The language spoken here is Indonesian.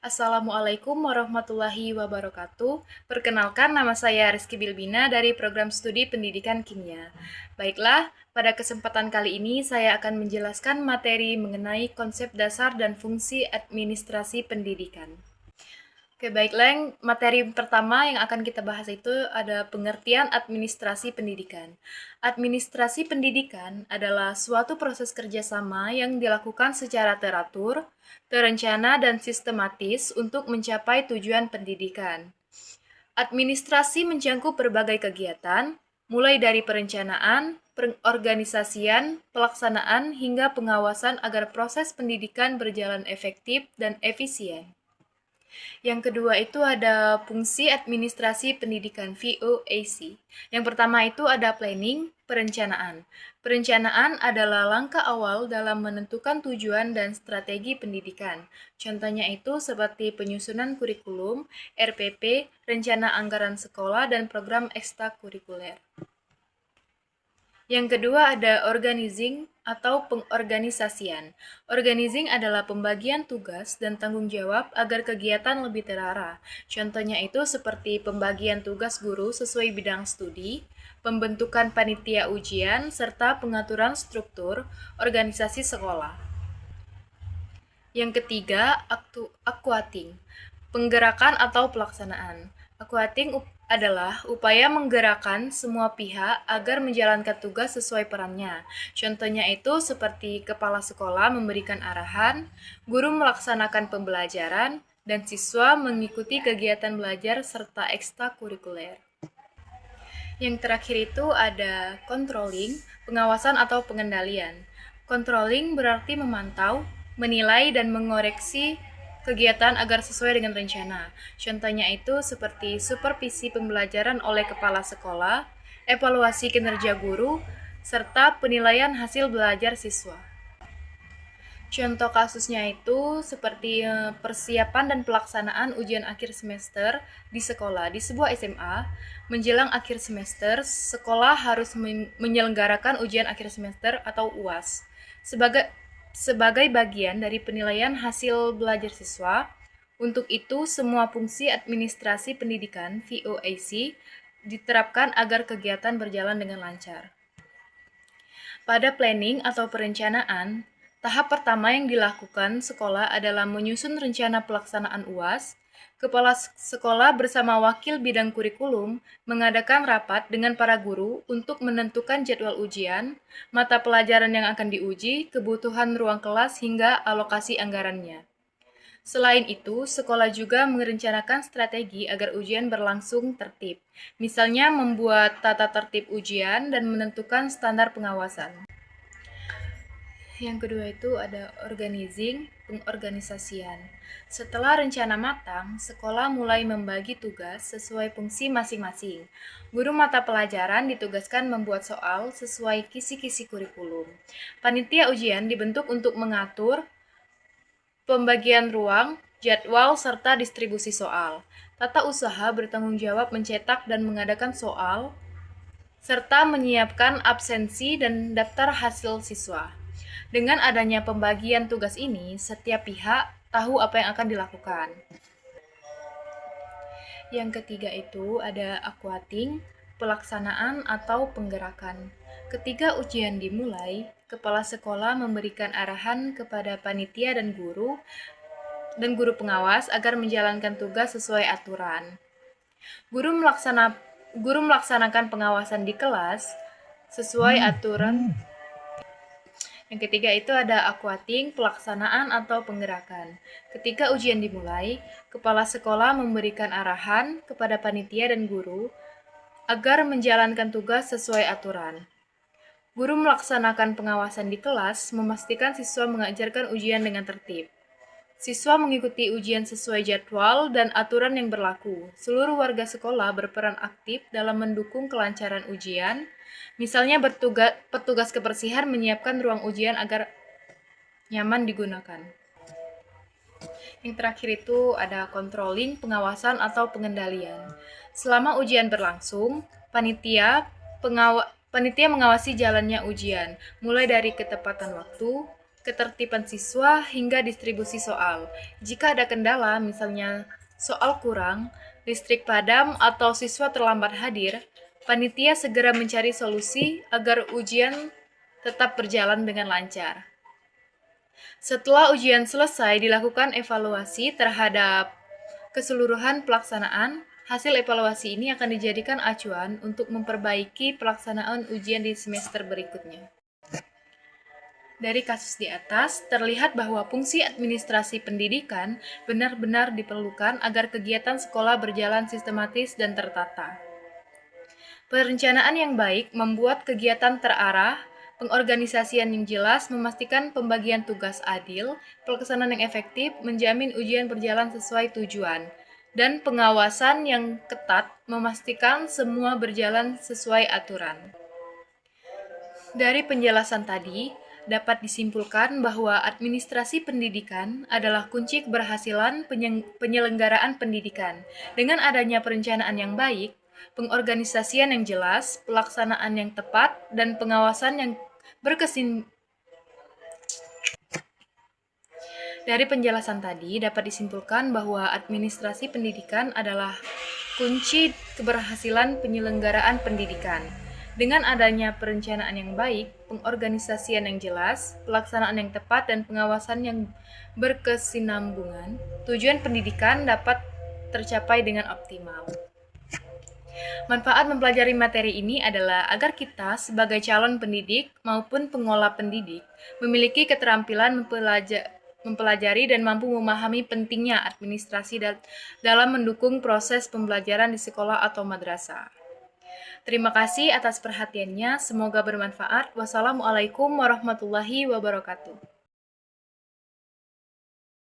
Assalamualaikum warahmatullahi wabarakatuh. Perkenalkan, nama saya Rizky Bilbina dari Program Studi Pendidikan Kimia. Baiklah, pada kesempatan kali ini saya akan menjelaskan materi mengenai konsep dasar dan fungsi administrasi pendidikan. Oke, baiklah, materi pertama yang akan kita bahas itu ada pengertian administrasi pendidikan. Administrasi pendidikan adalah suatu proses kerjasama yang dilakukan secara teratur, terencana, dan sistematis untuk mencapai tujuan pendidikan. Administrasi mencakup berbagai kegiatan, mulai dari perencanaan, pengorganisasian, pelaksanaan, hingga pengawasan agar proses pendidikan berjalan efektif dan efisien. Yang kedua itu ada fungsi administrasi pendidikan VOAC. Yang pertama itu ada planning, perencanaan. Perencanaan adalah langkah awal dalam menentukan tujuan dan strategi pendidikan. Contohnya itu seperti penyusunan kurikulum, RPP, rencana anggaran sekolah, dan program ekstrakurikuler. Yang kedua ada organizing atau pengorganisasian. Organizing adalah pembagian tugas dan tanggung jawab agar kegiatan lebih terarah. Contohnya itu seperti pembagian tugas guru sesuai bidang studi, pembentukan panitia ujian, serta pengaturan struktur organisasi sekolah. Yang ketiga, aquating, penggerakan atau pelaksanaan. Aquating adalah upaya menggerakkan semua pihak agar menjalankan tugas sesuai perannya. Contohnya itu seperti kepala sekolah memberikan arahan, guru melaksanakan pembelajaran, dan siswa mengikuti kegiatan belajar serta ekstrakurikuler. Yang terakhir itu ada controlling, pengawasan atau pengendalian. Controlling berarti memantau, menilai, dan mengoreksi kegiatan agar sesuai dengan rencana. Contohnya itu seperti supervisi pembelajaran oleh kepala sekolah, evaluasi kinerja guru, serta penilaian hasil belajar siswa. Contoh kasusnya itu seperti persiapan dan pelaksanaan ujian akhir semester di sekolah. Di sebuah SMA, menjelang akhir semester, sekolah harus menyelenggarakan ujian akhir semester atau UAS. Sebagai bagian dari penilaian hasil belajar siswa, untuk itu semua fungsi administrasi pendidikan VOAC diterapkan agar kegiatan berjalan dengan lancar. Pada planning atau perencanaan, tahap pertama yang dilakukan sekolah adalah menyusun rencana pelaksanaan UAS. Kepala sekolah bersama wakil bidang kurikulum mengadakan rapat dengan para guru untuk menentukan jadwal ujian, mata pelajaran yang akan diuji, kebutuhan ruang kelas, hingga alokasi anggarannya. Selain itu, sekolah juga merencanakan strategi agar ujian berlangsung tertib, misalnya membuat tata tertib ujian dan menentukan standar pengawasan. Yang kedua itu ada organizing, pengorganisasian. Setelah rencana matang, sekolah mulai membagi tugas sesuai fungsi masing-masing. Guru mata pelajaran ditugaskan membuat soal sesuai kisi-kisi kurikulum. Panitia ujian dibentuk untuk mengatur pembagian ruang, jadwal, serta distribusi soal. Tata usaha bertanggung jawab mencetak dan mengadakan soal, serta menyiapkan absensi dan daftar hasil siswa. Dengan adanya pembagian tugas ini, setiap pihak tahu apa yang akan dilakukan. Yang ketiga itu ada aquating, pelaksanaan atau penggerakan. Ketika ujian dimulai, kepala sekolah memberikan arahan kepada panitia dan guru pengawas agar menjalankan tugas sesuai aturan. Guru melaksanakan pengawasan di kelas sesuai aturan. Yang ketiga itu ada aquating, pelaksanaan atau penggerakan. Ketika ujian dimulai, kepala sekolah memberikan arahan kepada panitia dan guru agar menjalankan tugas sesuai aturan. Guru melaksanakan pengawasan di kelas, memastikan siswa mengajarkan ujian dengan tertib. Siswa mengikuti ujian sesuai jadwal dan aturan yang berlaku. Seluruh warga sekolah berperan aktif dalam mendukung kelancaran ujian. Misalnya petugas kebersihan menyiapkan ruang ujian agar nyaman digunakan. Yang terakhir itu ada controlling, pengawasan atau pengendalian. Selama ujian berlangsung, panitia mengawasi jalannya ujian, mulai dari ketepatan waktu, ketertiban siswa, hingga distribusi soal. Jika ada kendala, misalnya soal kurang, listrik padam, atau siswa terlambat hadir, panitia segera mencari solusi agar ujian tetap berjalan dengan lancar. Setelah ujian selesai, dilakukan evaluasi terhadap keseluruhan pelaksanaan. Hasil evaluasi ini akan dijadikan acuan untuk memperbaiki pelaksanaan ujian di semester berikutnya. Dari kasus di atas, terlihat bahwa fungsi administrasi pendidikan benar-benar diperlukan agar kegiatan sekolah berjalan sistematis dan tertata. Perencanaan yang baik membuat kegiatan terarah, pengorganisasian yang jelas memastikan pembagian tugas adil, pelaksanaan yang efektif menjamin ujian berjalan sesuai tujuan, dan pengawasan yang ketat memastikan semua berjalan sesuai aturan. Dari penjelasan tadi, dapat disimpulkan bahwa administrasi pendidikan adalah kunci keberhasilan penyelenggaraan pendidikan. Dengan adanya perencanaan yang baik, pengorganisasian yang jelas, pelaksanaan yang tepat, dan pengawasan yang Dari penjelasan tadi dapat disimpulkan bahwa administrasi pendidikan adalah kunci keberhasilan penyelenggaraan pendidikan. Dengan adanya perencanaan yang baik, pengorganisasian yang jelas, pelaksanaan yang tepat, dan pengawasan yang berkesinambungan, tujuan pendidikan dapat tercapai dengan optimal. Manfaat mempelajari materi ini adalah agar kita sebagai calon pendidik maupun pengolah pendidik memiliki keterampilan mempelajari dan mampu memahami pentingnya administrasi dalam mendukung proses pembelajaran di sekolah atau madrasah. Terima kasih atas perhatiannya, semoga bermanfaat. Wassalamualaikum warahmatullahi wabarakatuh.